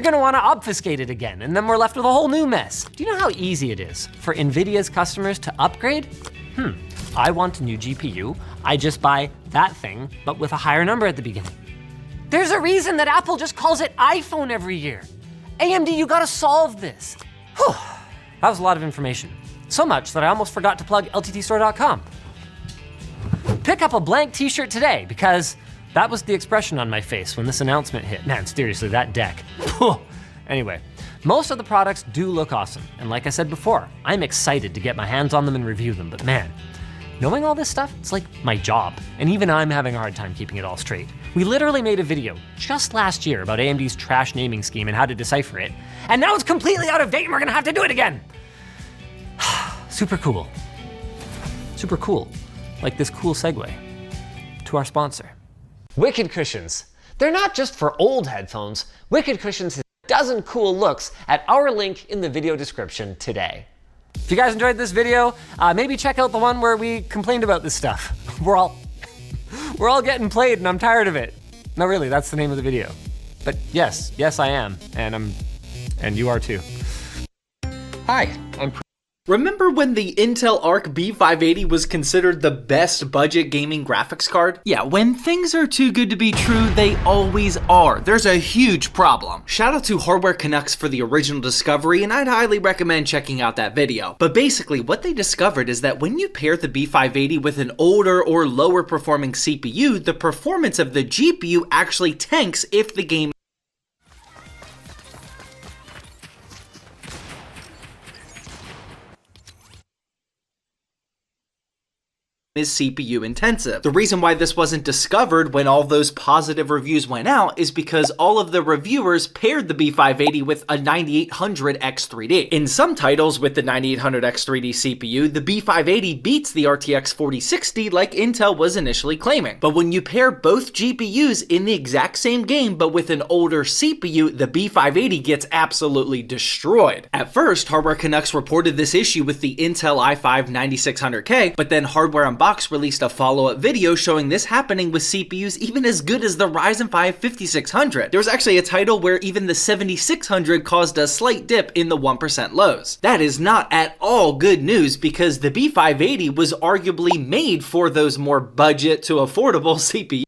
You're gonna wanna obfuscate it again, and then we're left with a whole new mess. Do you know how easy it is for NVIDIA's customers to upgrade? I want a new GPU, I just buy that thing, but with a higher number at the beginning. There's a reason that Apple just calls it iPhone every year. AMD, you gotta solve this. Whew, that was a lot of information. So much that I almost forgot to plug LTTstore.com. Pick up a blank t-shirt today, because that was the expression on my face when this announcement hit. Man, seriously, that deck. Anyway, most of the products do look awesome. And like I said before, I'm excited to get my hands on them and review them, but man, knowing all this stuff, it's like my job. And even I'm having a hard time keeping it all straight. We literally made a video just last year about AMD's trash naming scheme and how to decipher it. And now it's completely out of date and we're gonna have to do it again. Super cool. Super cool. Like this cool segue to our sponsor. Wicked Cushions. They're not just for old headphones. Wicked Cushions has a dozen cool looks at our link in the video description today. If you guys enjoyed this video, maybe check out the one where we complained about this stuff. We're all getting played and I'm tired of it. No, really, that's the name of the video. But yes, I am, and you are too. Hi, I'm Remember when the Intel Arc B580 was considered the best budget gaming graphics card? Yeah, when things are too good to be true, they always are. There's a huge problem. Shout out to Hardware Canucks for the original discovery, and I'd highly recommend checking out that video. But basically, what they discovered is that when you pair the B580 with an older or lower performing CPU, the performance of the GPU actually tanks if the game is CPU intensive. The reason why this wasn't discovered when all those positive reviews went out is because all of the reviewers paired the B580 with a 9800X3D. In some titles with the 9800X3D CPU, the B580 beats the RTX 4060 like Intel was initially claiming. But when you pair both GPUs in the exact same game but with an older CPU, the B580 gets absolutely destroyed. At first, Hardware Canucks reported this issue with the Intel i5 9600K, but then Hardware Unboxed released a follow-up video showing this happening with CPUs even as good as the Ryzen 5 5600. There was actually a title where even the 7600 caused a slight dip in the 1% lows. That is not at all good news because the B580 was arguably made for those more budget to affordable CPUs.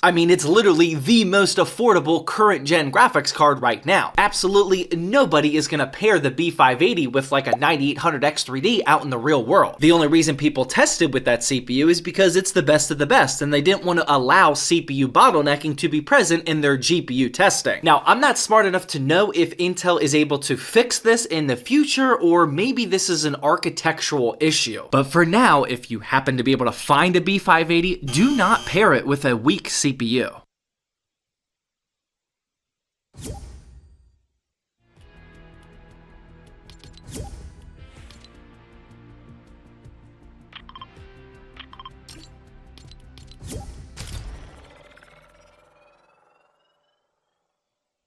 I mean, it's literally the most affordable current gen graphics card right now. Absolutely nobody is gonna pair the B580 with like a 9800X3D out in the real world. The only reason people tested with that CPU is because it's the best of the best and they didn't want to allow CPU bottlenecking to be present in their GPU testing. Now, I'm not smart enough to know if Intel is able to fix this in the future or maybe this is an architectural issue. But for now, if you happen to be able to find a B580, do not pair it with a weak CPU.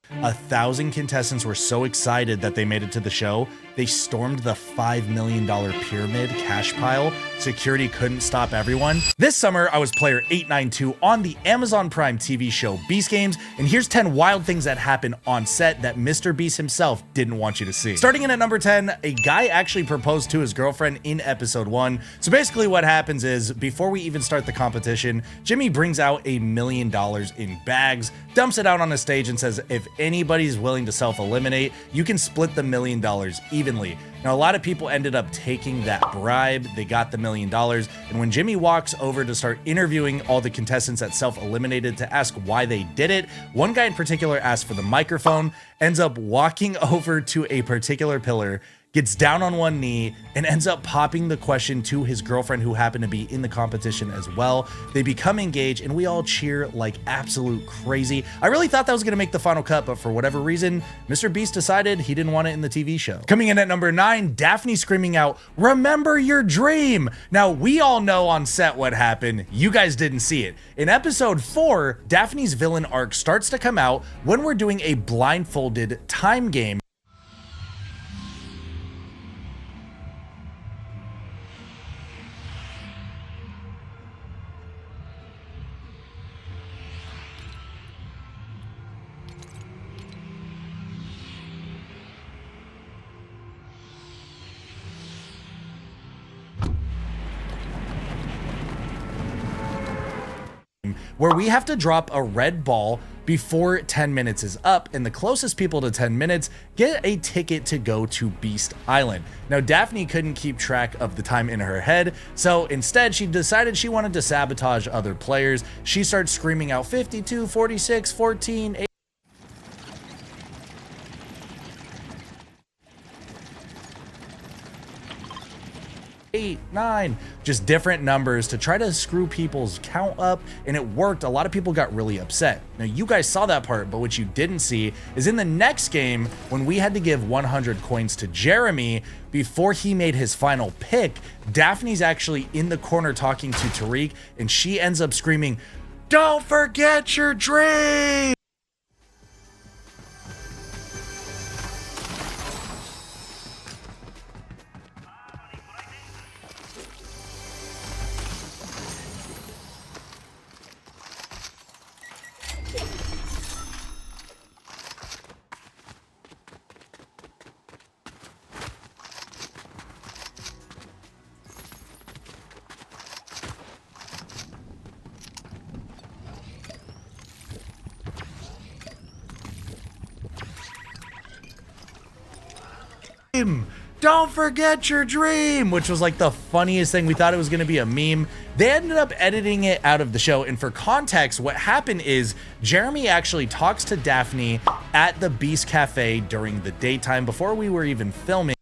A 1,000 contestants were so excited that they made it to the show, they stormed the $5 million pyramid cash pile. Security couldn't stop everyone. This summer, I was player 892 on the Amazon Prime TV show Beast Games, and here's 10 wild things that happened on set that Mr. Beast himself didn't want you to see. Starting in at number 10, a guy actually proposed to his girlfriend in episode 1. So basically what happens is, before we even start the competition, Jimmy brings out $1 million in bags, dumps it out on the stage and says, if anybody's willing to self-eliminate, you can split the $1 million evenly. Now, a lot of people ended up taking that bribe. They got the $1 million. And when Jimmy walks over to start interviewing all the contestants that self-eliminated to ask why they did it, one guy in particular asked for the microphone, ends up walking over to a particular pillar, gets down on one knee, and ends up popping the question to his girlfriend who happened to be in the competition as well. They become engaged and we all cheer like absolute crazy. I really thought that was gonna make the final cut, but for whatever reason, Mr. Beast decided he didn't want it in the TV show. Coming in at number 9, Daphne screaming out, "Remember your dream!" Now, we all know on set what happened. You guys didn't see it. In episode 4, Daphne's villain arc starts to come out when we're doing a blindfolded time game. Where we have to drop a red ball before 10 minutes is up, and the closest people to 10 minutes get a ticket to go to Beast Island. Now, Daphne couldn't keep track of the time in her head, so instead she decided she wanted to sabotage other players. She starts screaming out 52, 46, 14, 8. 8, 9, just different numbers to try to screw people's count up, and it worked. A lot of people got really upset. Now, you guys saw that part, but what you didn't see is in the next game, when we had to give 100 coins to Jeremy before he made his final pick, Daphne's actually in the corner talking to Tariq, and she ends up screaming, "Don't forget your dream!" Don't forget your dream, which was like the funniest thing. We thought it was going to be a meme. They ended up editing it out of the show. And for context, what happened is Jeremy actually talks to Daphne at the Beast Cafe during the daytime before we were even filming.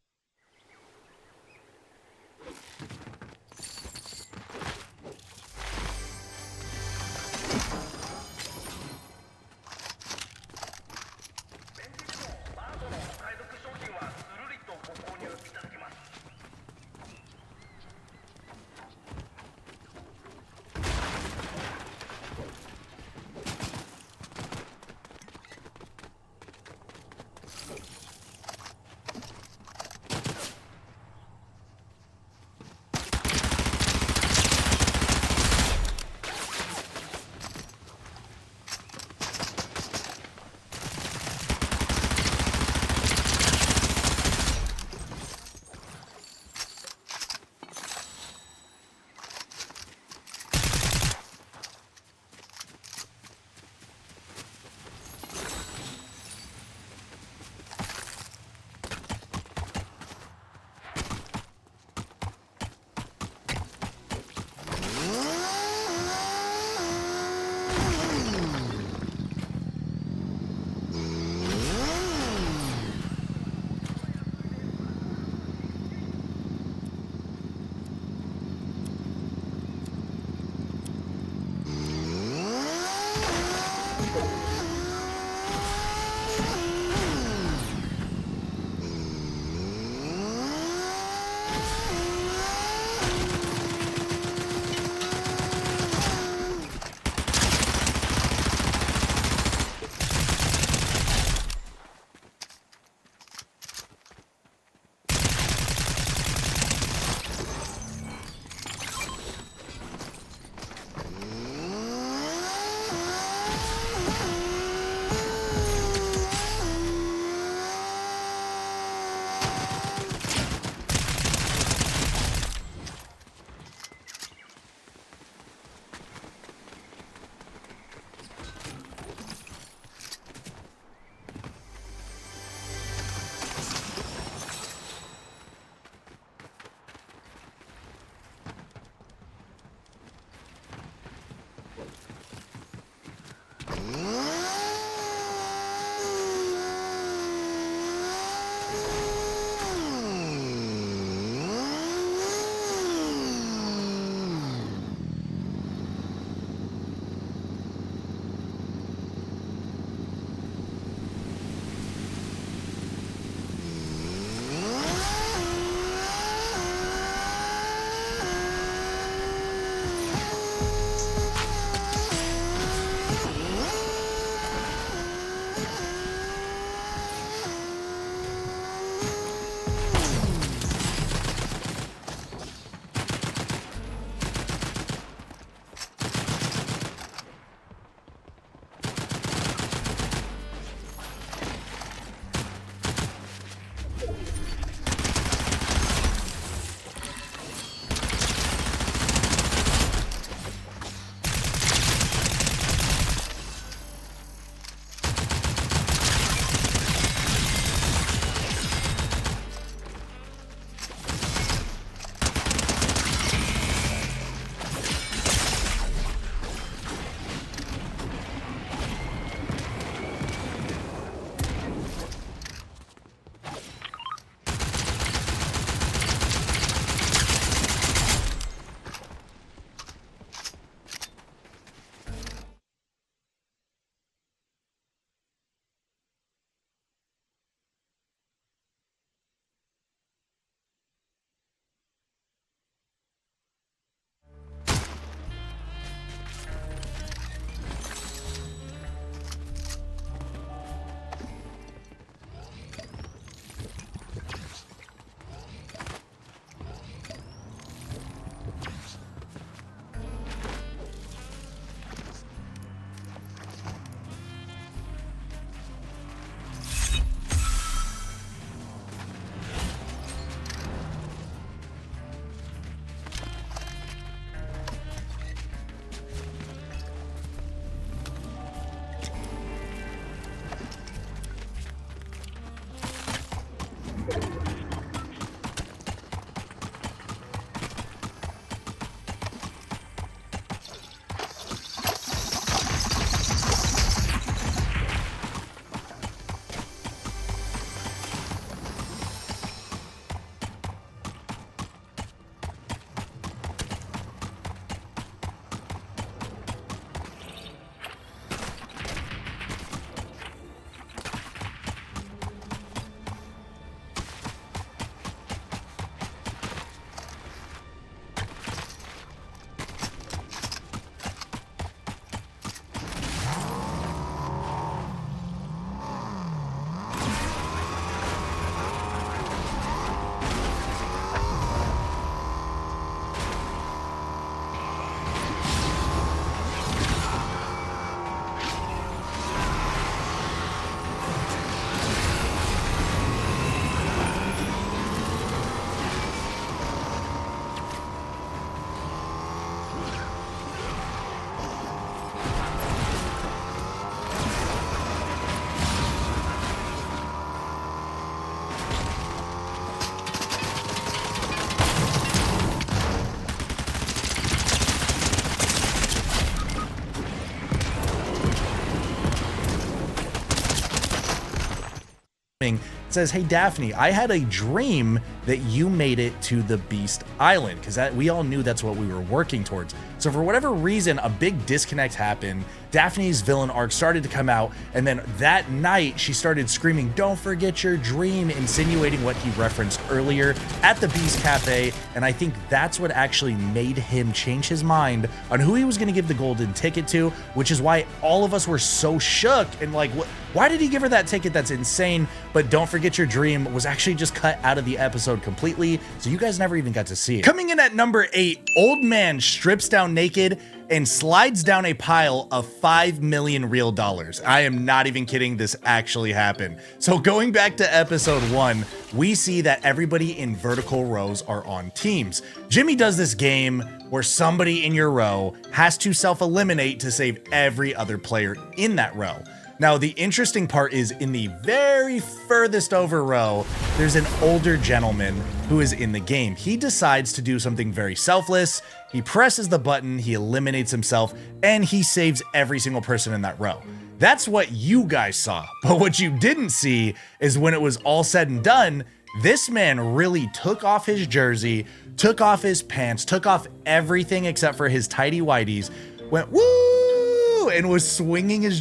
says, hey Daphne, I had a dream that you made it to the Beast Island, because we all knew that's what we were working towards. So for whatever reason, a big disconnect happened. Daphne's villain arc started to come out, and then that night she started screaming, don't forget your dream, insinuating what he referenced earlier at the Beast Cafe. And I think that's what actually made him change his mind on who he was going to give the golden ticket to, which is why all of us were so shook and like, what? Why did he give her that ticket? That's insane. But don't forget your dream was actually just cut out of the episode completely, so you guys never even got to see it. Coming in at number 8, old man strips down naked and slides down a pile of 5 million real dollars. I am not even kidding, this actually happened. So going back to episode 1, we see that everybody in vertical rows are on teams. Jimmy does this game where somebody in your row has to self-eliminate to save every other player in that row. Now, the interesting part is in the very furthest over row, there's an older gentleman who is in the game. He decides to do something very selfless. He presses the button, he eliminates himself, and he saves every single person in that row. That's what you guys saw. But what you didn't see is when it was all said and done, this man really took off his jersey, took off his pants, took off everything except for his tighty whities, went woo, and was swinging his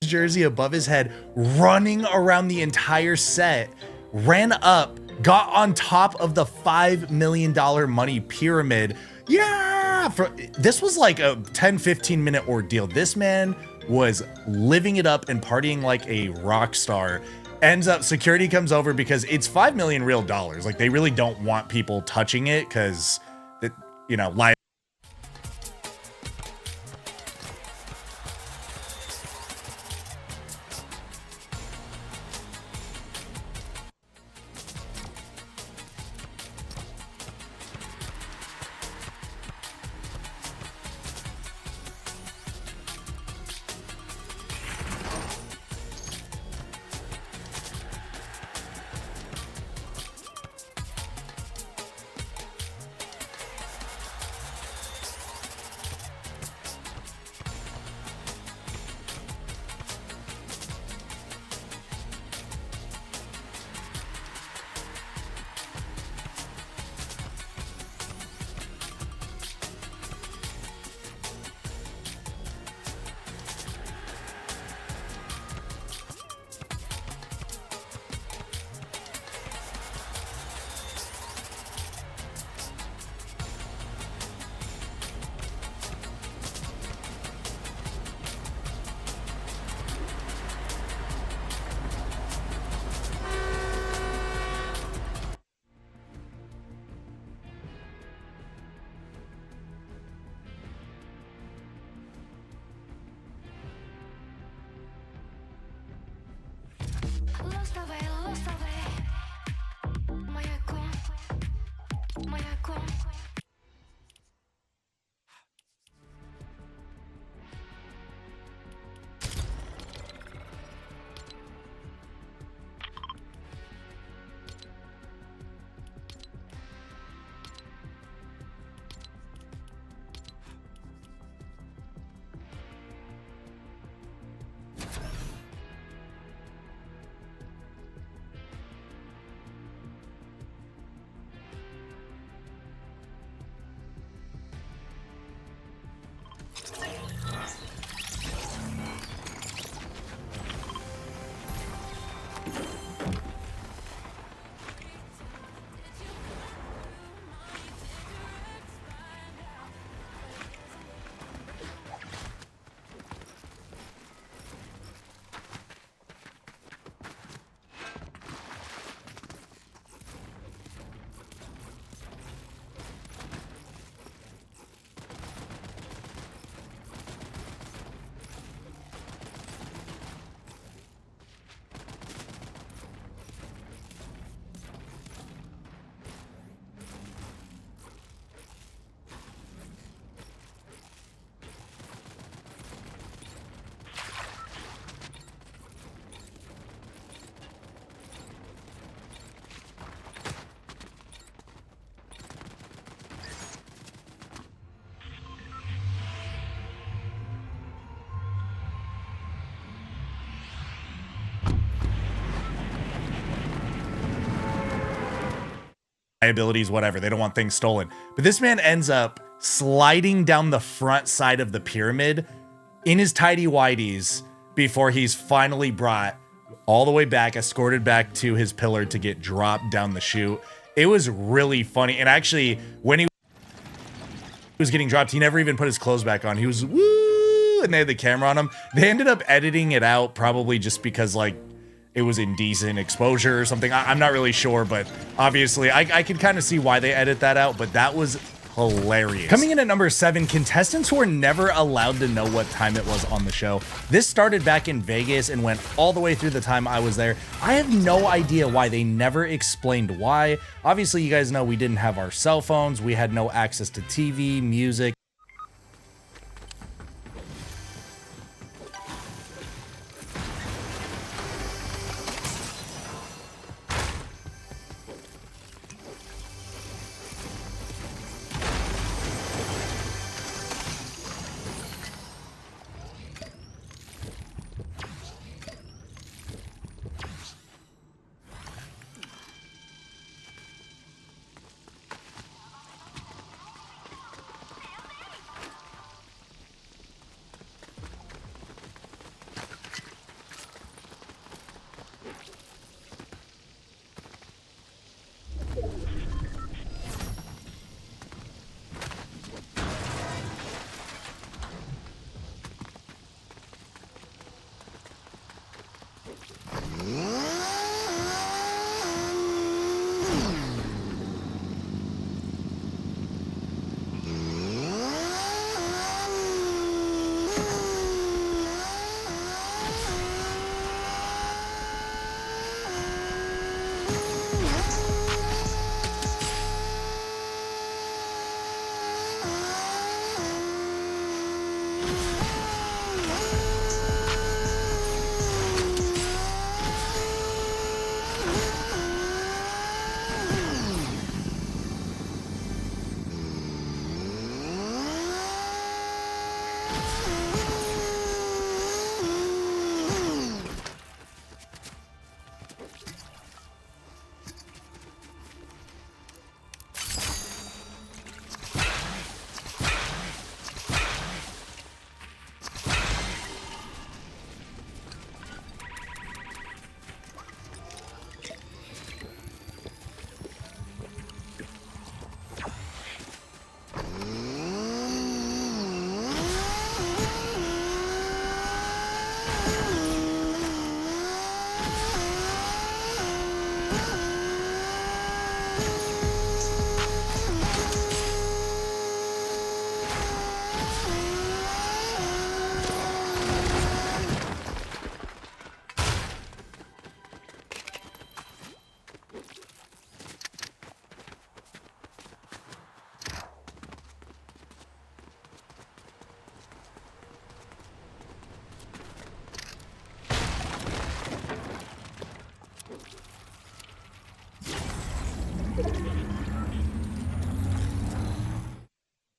jersey above his head, running around the entire set, ran up, got on top of the $5 million money pyramid. Yeah! This was like a 10-15 minute ordeal. This man was living it up and partying like a rock star. Ends up, security comes over because it's $5 million real dollars. Like, they really don't want people touching it because, you know, liabilities, whatever. They don't want things stolen. But this man ends up sliding down the front side of the pyramid in his tidy whities before he's finally brought all the way back, escorted back to his pillar to get dropped down the chute. It was really funny. And actually, when he was getting dropped, he never even put his clothes back on. He was woo, and they had the camera on him. They ended up editing it out probably just because, like, it was indecent exposure or something. I'm not really sure, but obviously I could kind of see why they edit that out, but that was hilarious. Coming in at number 7, contestants who were never allowed to know what time it was on the show. This started back in Vegas and went all the way through the time I was there. I have no idea why. They never explained why. Obviously, you guys know we didn't have our cell phones. We had no access to TV, music.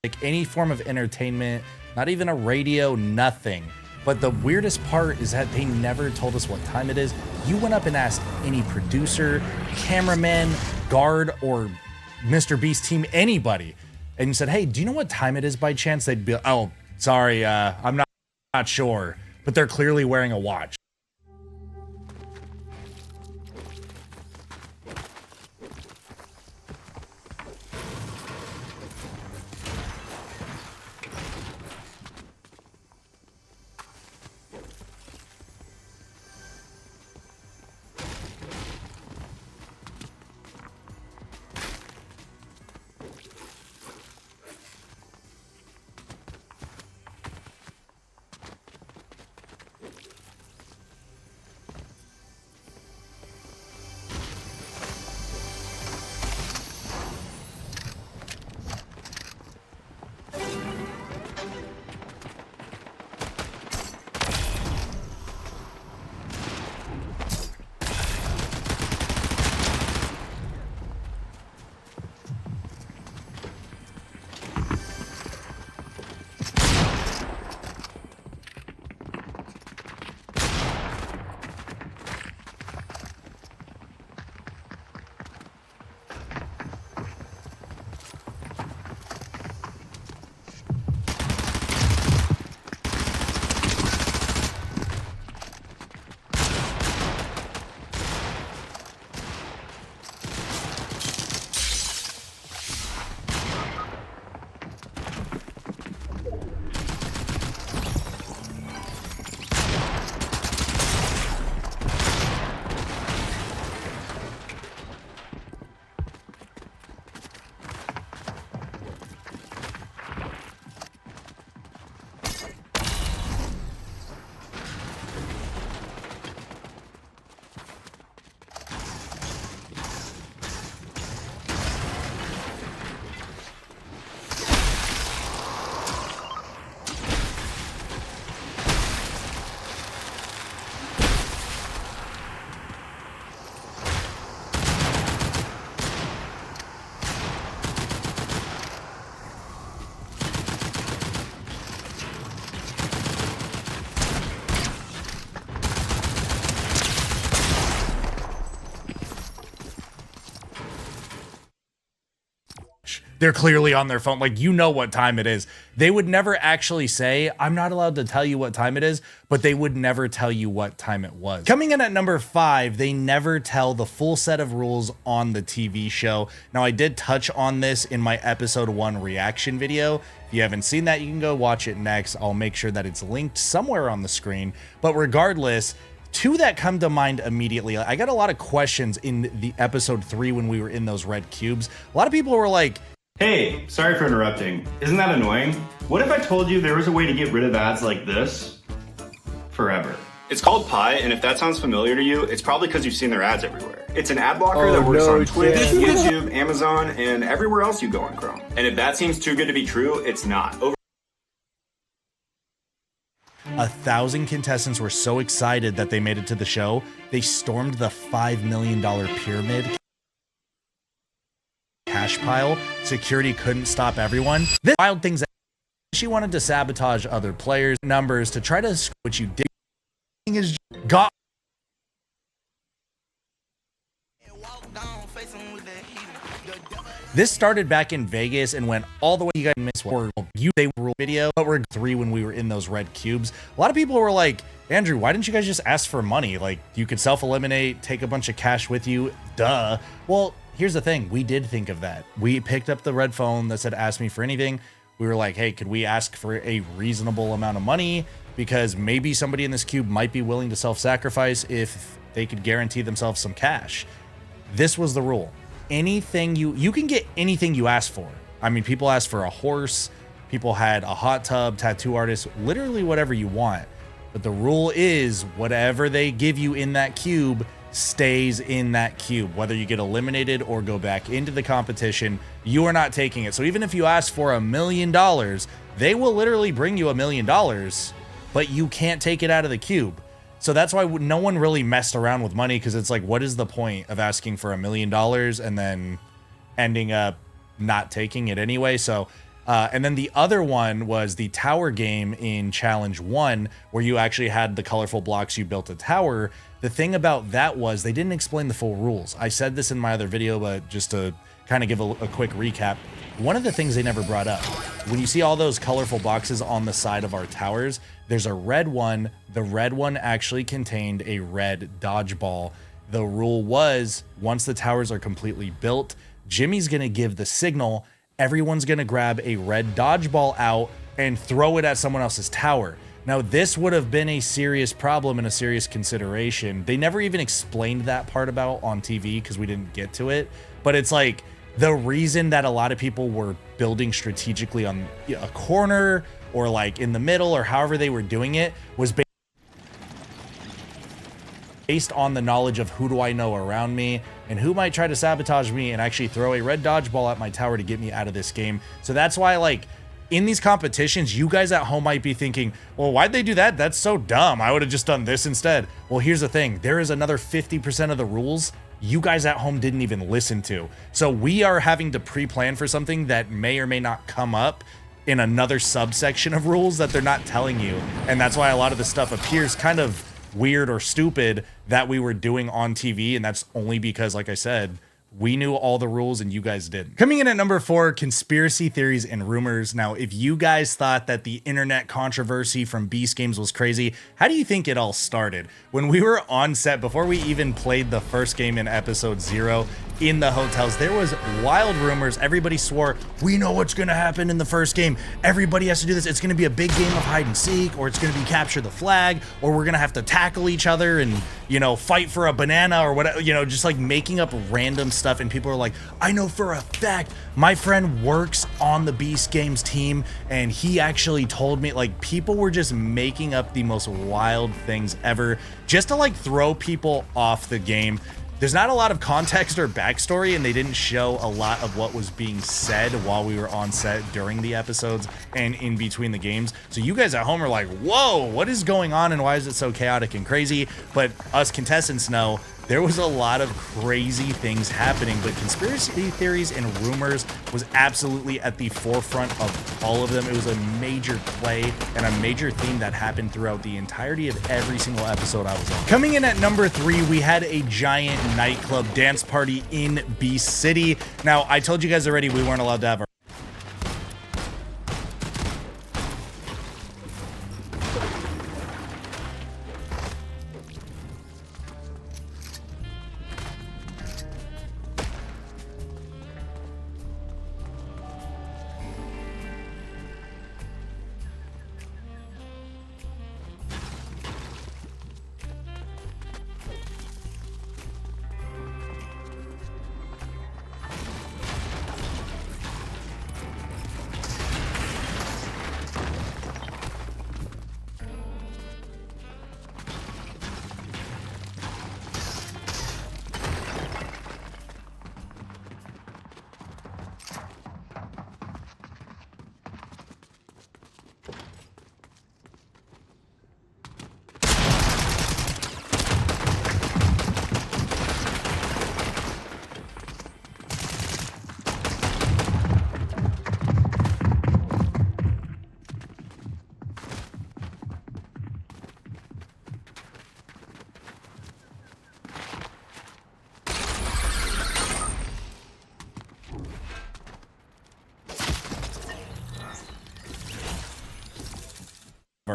like any form of entertainment, not even a radio, nothing. But the weirdest part is that they never told us what time it is. You went up and asked any producer, cameraman, guard, or Mr. Beast team, anybody, and you said, hey, do you know what time it is by chance? They'd be, oh, sorry, I'm not sure. But they're clearly wearing a watch. They're clearly on their phone. Like, you know what time it is. They would never actually say, I'm not allowed to tell you what time it is, but they would never tell you what time it was. Coming in at number 5, they never tell the full set of rules on the TV show. Now, I did touch on this in my episode 1 reaction video. If you haven't seen that, you can go watch it next. I'll make sure that it's linked somewhere on the screen. But regardless, two that come to mind immediately. I got a lot of questions in the episode 3 when we were in those red cubes. A lot of people were like, hey, sorry for interrupting. Isn't that annoying? What if I told you there was a way to get rid of ads like this forever? It's called Pi, and if that sounds familiar to you, it's probably because you've seen their ads everywhere. It's an ad blocker that works on Twitch, YouTube, Amazon, and everywhere else you go on Chrome. And if that seems too good to be true, it's not. 1,000 contestants were so excited that they made it to the show, they stormed the $5 million pyramid cash pile. Security couldn't stop everyone. This wild things that she wanted to sabotage other players' numbers to try to screw what you did is got. This started back in Vegas and went all the way. You guys missed what they rule video, but we're 3 when we were in those red cubes. A lot of people were like, Andrew, why didn't you guys just ask for money? Like, you could self-eliminate, take a bunch of cash with you. Duh. Well, here's the thing. We did think of that. We picked up the red phone that said, ask me for anything. We were like, hey, could we ask for a reasonable amount of money? Because maybe somebody in this cube might be willing to self-sacrifice if they could guarantee themselves some cash. This was the rule. Anything you can get anything you ask for. I mean, people asked for a horse, people had a hot tub, tattoo artist, literally whatever you want. But the rule is whatever they give you in that cube stays in that cube. Whether you get eliminated or go back into the competition, you are not taking it. So even if you ask for $1 million, they will literally bring you $1 million, but you can't take it out of the cube. So that's why no one really messed around with money, because it's like, what is the point of asking for $1 million and then ending up not taking it anyway? So And then the other one was the tower game in Challenge 1, where you actually had the colorful blocks, you built a tower. The thing about that was they didn't explain the full rules. I said this in my other video, but just to kind of give a quick recap, one of the things they never brought up, when you see all those colorful boxes on the side of our towers, there's a red one. The red one actually contained a red dodgeball. The rule was, once the towers are completely built, Jimmy's gonna give the signal, everyone's gonna grab a red dodgeball out and throw it at someone else's tower. Now, this would have been a serious problem and a serious consideration. They never even explained that part about on TV because we didn't get to it. But it's like the reason that a lot of people were building strategically on a corner or like in the middle or however they were doing it was based on the knowledge of who do I know around me and who might try to sabotage me and actually throw a red dodgeball at my tower to get me out of this game. So that's why, like, in these competitions, you guys at home might be thinking, well, why'd they do that? That's so dumb. I would have just done this instead. Well, here's the thing. There is another 50% of the rules you guys at home didn't even listen to. So we are having to pre-plan for something that may or may not come up in another subsection of rules that they're not telling you. And that's why a lot of the stuff appears kind of weird or stupid that we were doing on TV. And that's only because, like I said, we knew all the rules and you guys didn't. Coming in at number 4, conspiracy theories and rumors. Now, if you guys thought that the internet controversy from Beast Games was crazy, how do you think it all started? When we were on set, before we even played the first game in episode 0 in the hotels, there was wild rumors. Everybody swore, we know what's gonna happen in the first game. Everybody has to do this. It's gonna be a big game of hide and seek, or it's gonna be capture the flag, or we're gonna have to tackle each other and, you know, fight for a banana or whatever, you know, just like making up random stuff. And people are like, I know for a fact my friend works on the Beast Games team and he actually told me. Like, people were just making up the most wild things ever just to like throw people off the game. There's not a lot of context or backstory, and they didn't show a lot of what was being said while we were on set during the episodes and in between the games. So you guys at home are like, whoa, what is going on and why is it so chaotic and crazy? But us contestants know there was a lot of crazy things happening, but conspiracy theories and rumors was absolutely at the forefront of all of them. It was a major play and a major theme that happened throughout the entirety of every single episode I was on. Coming in at number 3, we had a giant nightclub dance party in Beast City. Now, I told you guys already we weren't allowed to have our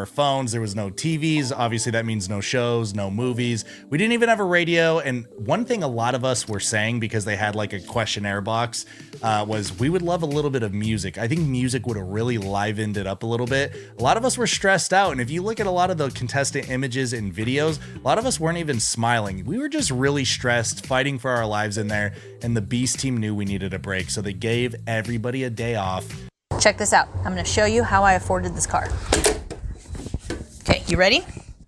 phones. There was no TVs. Obviously, that means no shows, no movies. We didn't even have a radio. And one thing a lot of us were saying, because they had like a questionnaire box, was we would love a little bit of music. I think music would have really livened it up a little bit. A lot of us were stressed out. And if you look at a lot of the contestant images and videos, a lot of us weren't even smiling. We were just really stressed, fighting for our lives in there. And the Beast team knew we needed a break. So they gave everybody a day off. Check this out. I'm going to show you how I afforded this car. Okay, you ready? All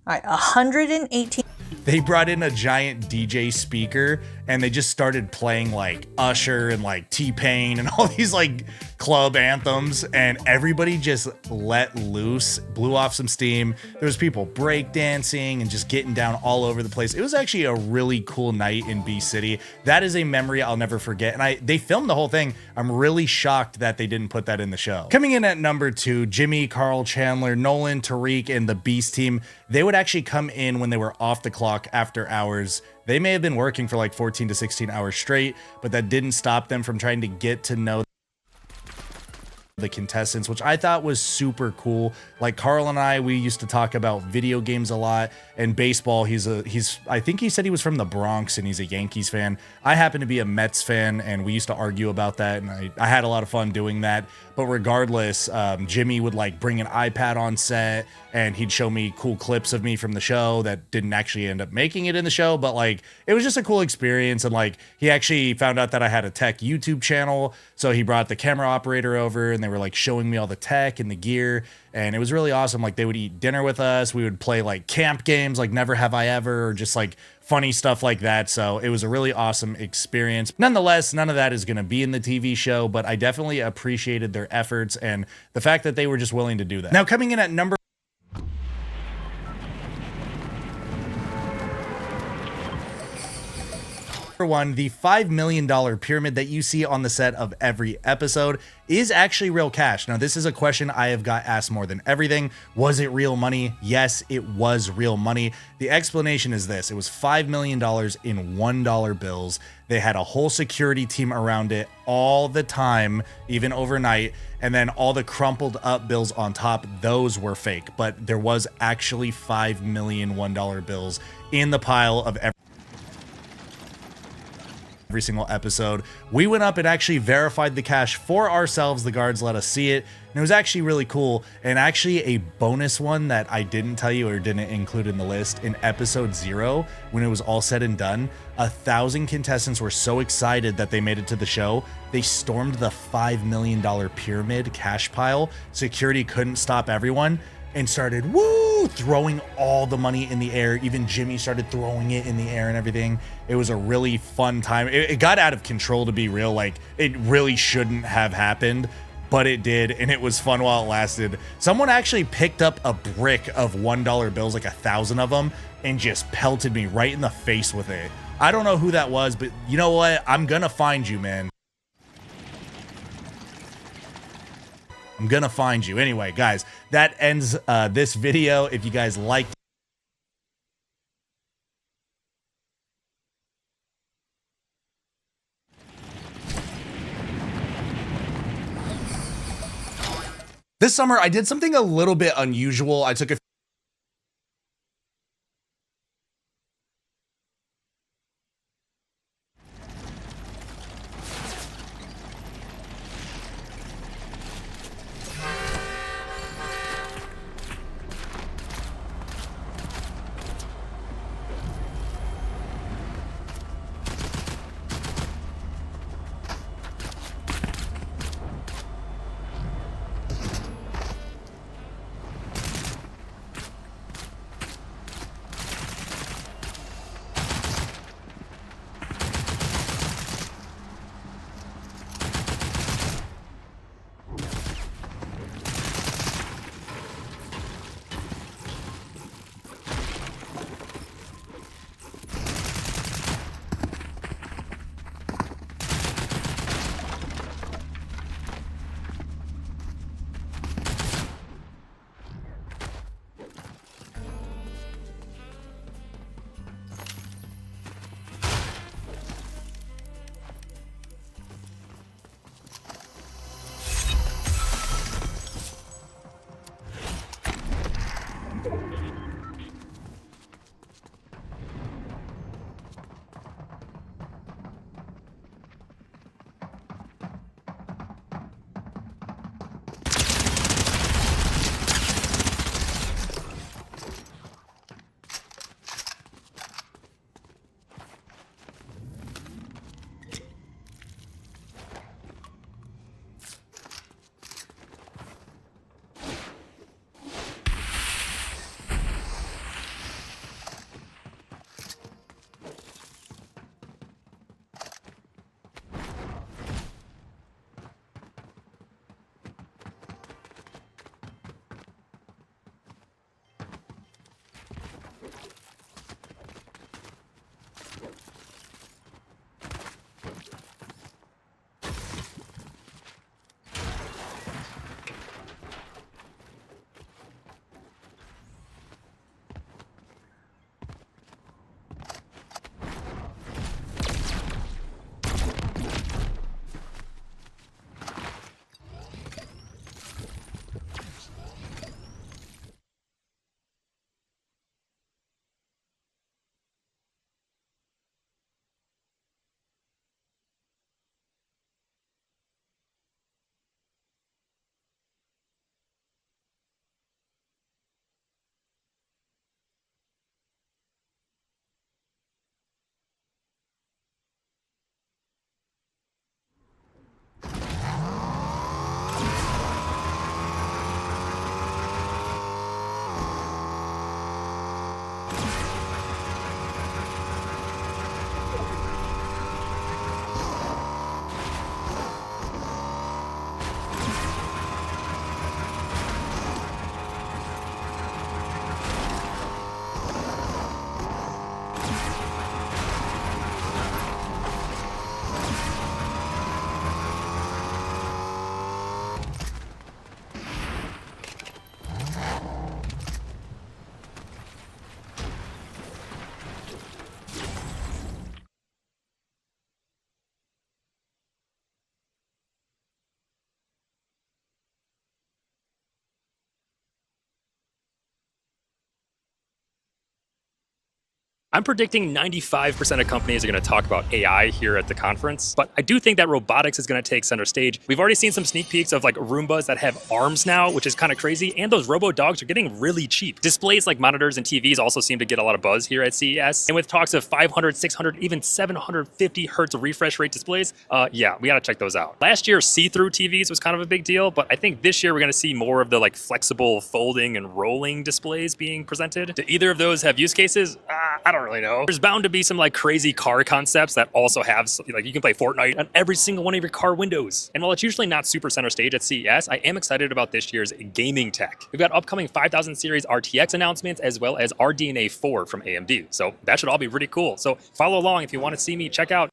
right, 118. They brought in a giant DJ speaker and they just started playing like Usher and like T-Pain and all these like club anthems, and everybody just let loose, blew off some steam. There was people breakdancing and just getting down all over the place. It was actually a really cool night in Bee City. That is a memory I'll never forget, and they filmed the whole thing. I'm really shocked that they didn't put that in the show. Coming in at number 2, Jimmy, Carl, Chandler, Nolan, Tariq, and the Beast team. They would actually come in when they were off the clock after hours. They may have been working for like 14 to 16 hours straight, but that didn't stop them from trying to get to know the contestants, which I thought was super cool. Like Carl and I, we used to talk about video games a lot, and baseball. I think he said he was from the Bronx and he's a Yankees fan. I happen to be a Mets fan, and we used to argue about that, and I had a lot of fun doing that. But regardless, Jimmy would like bring an iPad on set, and he'd show me cool clips of me from the show that didn't actually end up making it in the show, but like it was just a cool experience. And like he actually found out that I had a tech YouTube channel, so he brought the camera operator over, and they were like showing me all the tech and the gear, and it was really awesome. Like they would eat dinner with us, we would play like camp games like Never Have I Ever, or just like funny stuff like that. So it was a really awesome experience. Nonetheless, none of that is going to be in the TV show, but I definitely appreciated their efforts and the fact that they were just willing to do that. Now, coming in at number 1, the $5 million pyramid that you see on the set of every episode is actually real cash. Now, this is a question I have got asked more than everything. Was it real money? Yes, it was real money. The explanation is this: it was $5 million in $1 bills. They had a whole security team around it all the time, even overnight. And then all the crumpled up bills on top, those were fake. But there was actually 5 million $1 bills in the pile of every single episode. We went up and actually verified the cash for ourselves. The guards let us see it, and it was actually really cool. And actually a bonus one that I didn't tell you or didn't include in the list: in episode 0, when it was all said and done, 1,000 contestants were so excited that they made it to the show, they stormed the $5 million pyramid cash pile. Security couldn't stop everyone and started throwing all the money in the air. Even Jimmy started throwing it in the air and everything. It was a really fun time. It got out of control, to be real. Like, it really shouldn't have happened, but it did, and it was fun while it lasted. Someone actually picked up a brick of $1 bills, like 1,000 of them, and just pelted me right in the face with it. I don't know who that was, but you know what? I'm gonna find you, man. I'm gonna find you. Anyway, guys, that ends this video. If you guys liked this summer, I did something a little bit unusual. I took a I'm predicting 95% of companies are going to talk about AI here at the conference, but I do think that robotics is going to take center stage. We've already seen some sneak peeks of like Roombas that have arms now, which is kind of crazy, and those robo dogs are getting really cheap. Displays like monitors and TVs also seem to get a lot of buzz here at CES, and with talks of 500, 600, even 750 hertz refresh rate displays, yeah, we got to check those out. Last year, see-through TVs was kind of a big deal, but I think this year we're going to see more of the like flexible folding and rolling displays being presented. Do either of those have use cases? I don't really know. There's bound to be some like crazy car concepts that also have, like, you can play Fortnite on every single one of your car windows. And while it's usually not super center stage at CES, I am excited about this year's gaming tech. We've got upcoming 5000 series RTX announcements as well as RDNA 4 from AMD. So that should all be pretty cool. So follow along if you want to see me check out.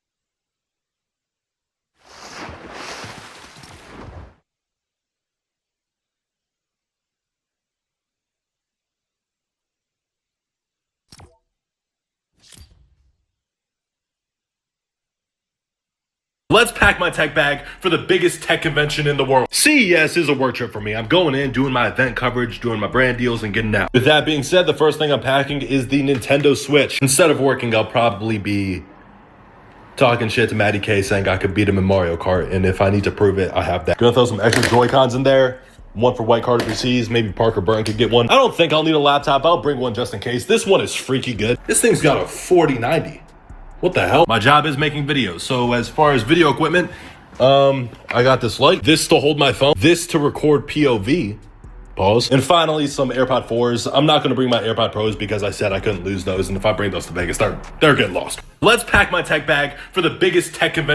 Let's pack my tech bag for the biggest tech convention in the world. CES is a work trip for me. I'm going in, doing my event coverage, doing my brand deals, and getting out. With that being said, the first thing I'm packing is the Nintendo Switch. Instead of working, I'll probably be talking shit to Matty K saying I could beat him in Mario Kart, and if I need to prove it, I have that. Gonna throw some extra Joy-Cons in there. One for White Card overseas, maybe Parker Burton could get one. I don't think I'll need a laptop. I'll bring one just in case. This one is freaky good. This thing's got a 4090. What the hell? My job is making videos. So as far as video equipment, I got this light, this to hold my phone, this to record POV, pause, and finally some AirPod 4s. I'm not gonna bring my AirPod Pros because I said I couldn't lose those, and if I bring those to Vegas, they're getting lost. Let's pack my tech bag for the biggest tech convention.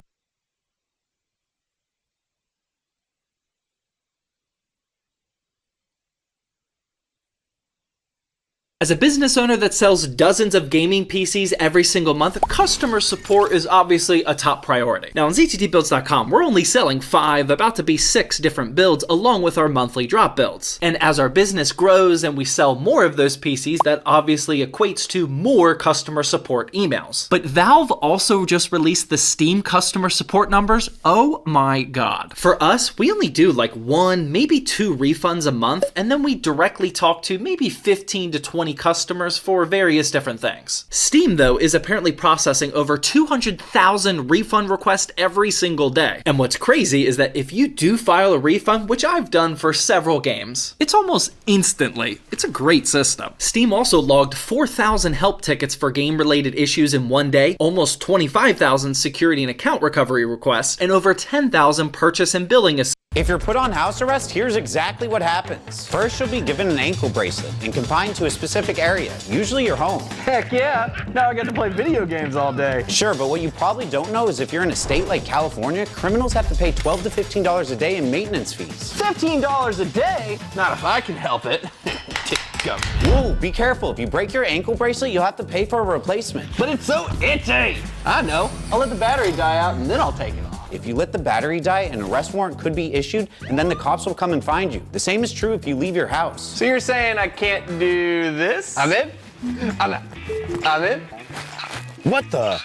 As a business owner that sells dozens of gaming PCs every single month, customer support is obviously a top priority. Now on ZTTBuilds.com, we're only selling 5, about to be 6 different builds along with our monthly drop builds. And as our business grows and we sell more of those PCs, that obviously equates to more customer support emails. But Valve also just released the Steam customer support numbers. Oh my god. For us, we only do like 1, maybe 2 refunds a month, and then we directly talk to maybe 15 to 20 customers for various different things. Steam, though, is apparently processing over 200,000 refund requests every single day. And what's crazy is that if you do file a refund, which I've done for several games, it's almost instantly. It's a great system. Steam also logged 4,000 help tickets for game-related issues in one day, almost 25,000 security and account recovery requests, and over 10,000 purchase and billing. If you're put on house arrest, here's exactly what happens. First, you'll be given an ankle bracelet and confined to a specific area, usually your home. Heck yeah, now I get to play video games all day. Sure, but what you probably don't know is if you're in a state like California, criminals have to pay $12 to $15 a day in maintenance fees. $15 a day? Not if I can help it. Go. Whoa, be careful. If you break your ankle bracelet, you'll have to pay for a replacement. But it's so itchy. I know. I'll let the battery die out and then I'll take it off. If you let the battery die, an arrest warrant could be issued, and then the cops will come and find you. The same is true if you leave your house. So you're saying I can't do this? I'm in. I'm in. What the?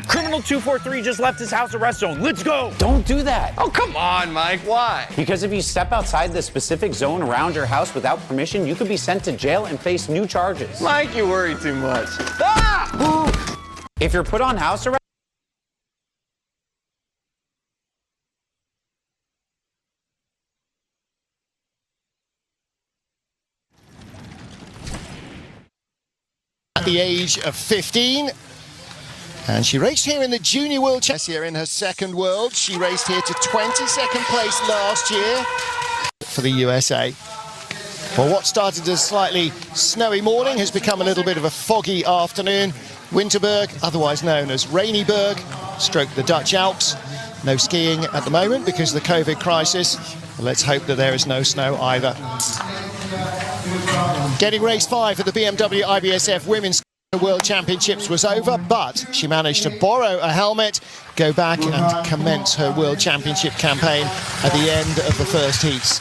Criminal 243 just left his house arrest zone. Let's go. Don't do that. Oh, come on, Mike. Why? Because if you step outside the specific zone around your house without permission, you could be sent to jail and face new charges. Mike, you worry too much. Ah! If you're put on house arrest, at the age of 15, and she raced here in the Junior World Chess here in her second World. She raced here to 22nd place last year for the USA. Well, what started as a slightly snowy morning has become a little bit of a foggy afternoon. Winterberg, otherwise known as Rainiberg, stroke the Dutch Alps. No skiing at the moment because of the COVID crisis. Let's hope that there is no snow either. Getting race 5 for the BMW IBSF Women's World Championships was over, but she managed to borrow a helmet, go back and commence her World Championship campaign at the end of the first heats.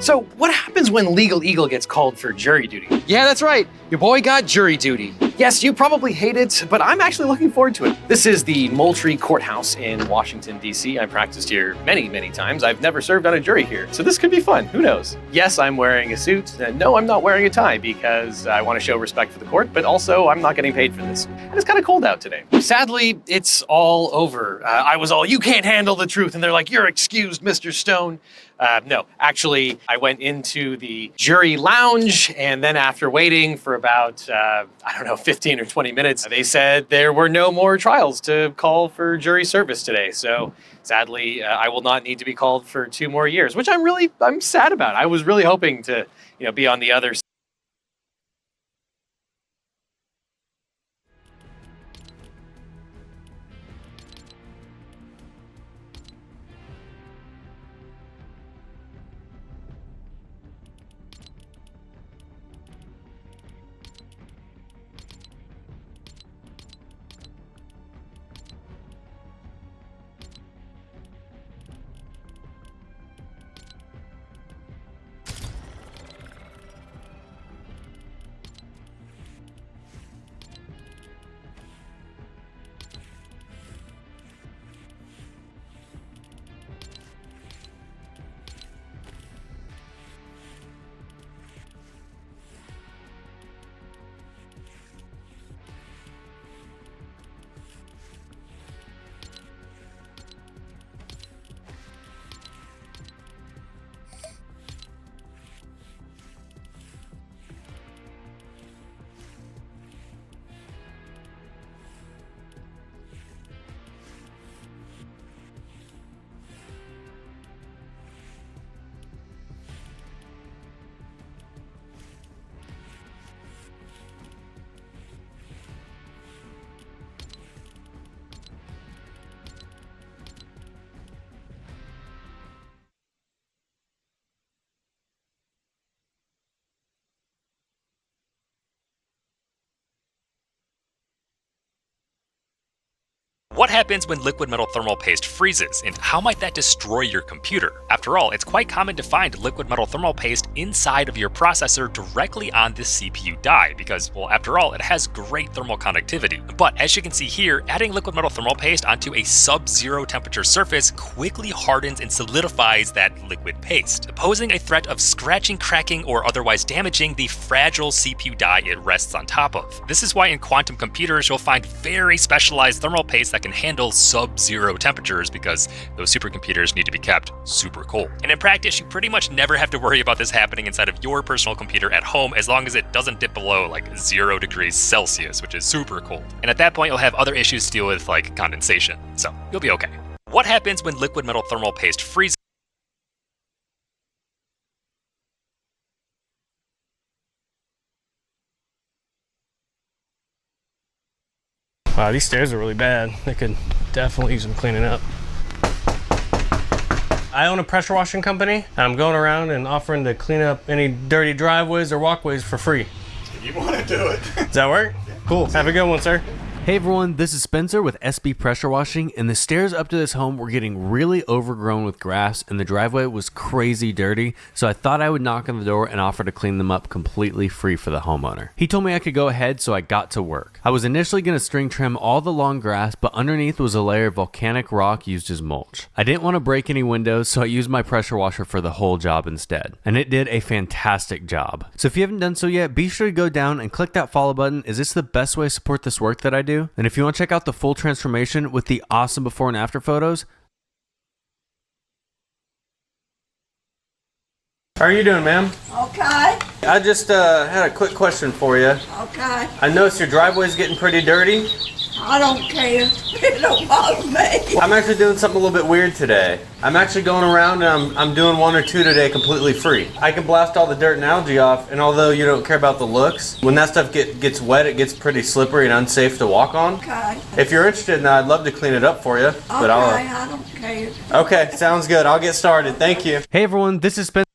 So, what happens when Legal Eagle gets called for jury duty? Yeah, that's right. Your boy got jury duty. Yes, you probably hate it, but I'm actually looking forward to it. This is the Moultrie Courthouse in Washington, D.C. I practiced here many, many times. I've never served on a jury here, so this could be fun. Who knows? Yes, I'm wearing a suit. And no, I'm not wearing a tie because I want to show respect for the court, but also I'm not getting paid for this. And it's kind of cold out today. Sadly, it's all over. I was all, you can't handle the truth. And they're like, you're excused, Mr. Stone. No, actually, I went into the jury lounge, and then after waiting for about, 15 or 20 minutes, they said there were no more trials to call for jury service today. So sadly, I will not need to be called for 2 more years, which I'm sad about. I was really hoping to, be on the other side. What happens when liquid metal thermal paste freezes, and how might that destroy your computer? After all, it's quite common to find liquid metal thermal paste inside of your processor directly on the CPU die because, well, after all, it has great thermal conductivity. But as you can see here, adding liquid metal thermal paste onto a sub-zero temperature surface quickly hardens and solidifies that liquid paste, posing a threat of scratching, cracking, or otherwise damaging the fragile CPU die it rests on top of. This is why in quantum computers you'll find very specialized thermal paste that can handle sub-zero temperatures because those supercomputers need to be kept super cold. And in practice, you pretty much never have to worry about this happening inside of your personal computer at home as long as it doesn't dip below like 0 degrees Celsius, which is super cold. And at that point, you'll have other issues to deal with like condensation, so you'll be okay. What happens when liquid metal thermal paste freezes? Wow, these stairs are really bad. They could definitely use some cleaning up. I own a pressure washing company. I'm going around and offering to clean up any dirty driveways or walkways for free. If you want to do it. Does that work? Yeah. Cool. Have a good one, sir. Hey everyone, this is Spencer with SB Pressure Washing, and the stairs up to this home were getting really overgrown with grass and the driveway was crazy dirty, so I thought I would knock on the door and offer to clean them up completely free for the homeowner. He told me I could go ahead, so I got to work. I was initially going to string trim all the long grass, but underneath was a layer of volcanic rock used as mulch. I didn't want to break any windows, so I used my pressure washer for the whole job instead, and it did a fantastic job. So if you haven't done so yet, be sure to go down and click that follow button. Is this the best way to support this work that I do? And if you want to check out the full transformation with the awesome before and after photos. How are you doing, ma'am? Okay. I just had a quick question for you. Okay. I noticed your driveway's getting pretty dirty. I don't care. It don't bother me. I'm actually doing something a little bit weird today. I'm actually going around and I'm doing 1 or 2 today completely free. I can blast all the dirt and algae off, and although you don't care about the looks, when that stuff gets wet, it gets pretty slippery and unsafe to walk on. Okay. If you're interested in that, I'd love to clean it up for you. But I don't care. Okay, sounds good. I'll get started. Thank you. Hey everyone, this is Spencer.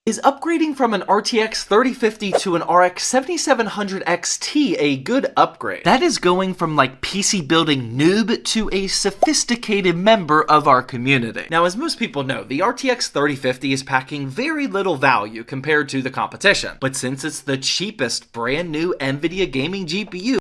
Is upgrading from an RTX 3050 to an RX 7700 XT a good upgrade? That is going from like PC building noob to a sophisticated member of our community. Now, as most people know, the RTX 3050 is packing very little value compared to the competition, but since it's the cheapest brand new NVIDIA gaming GPU,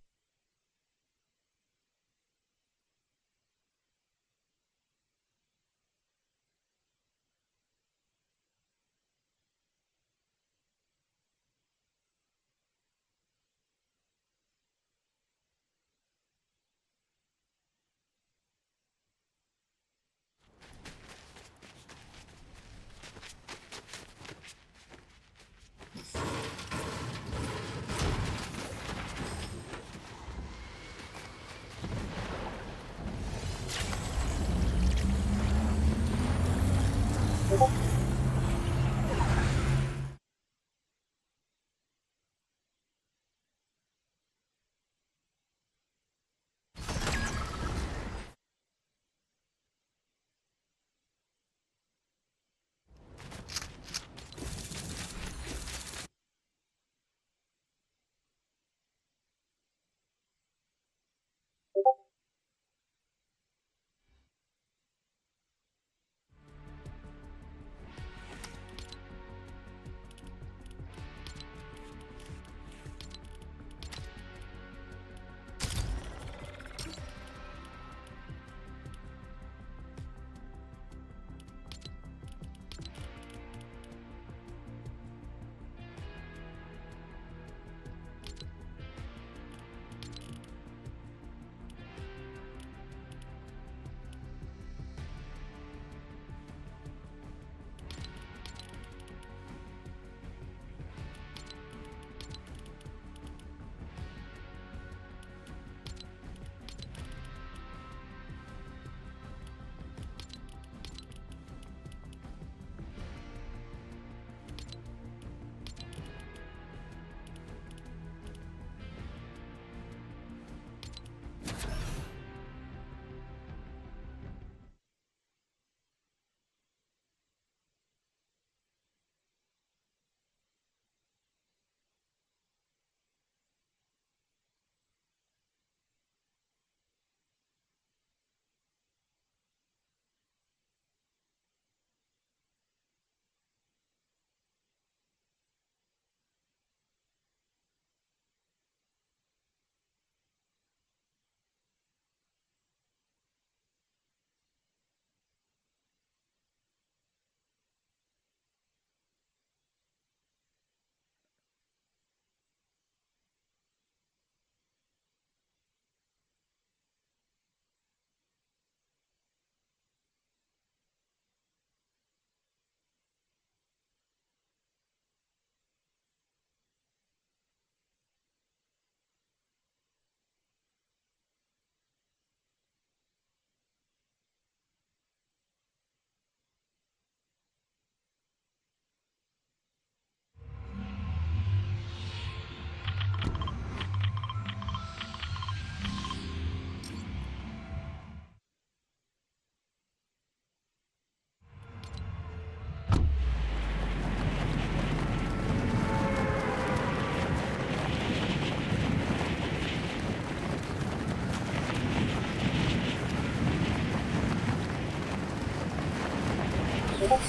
Thank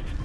you.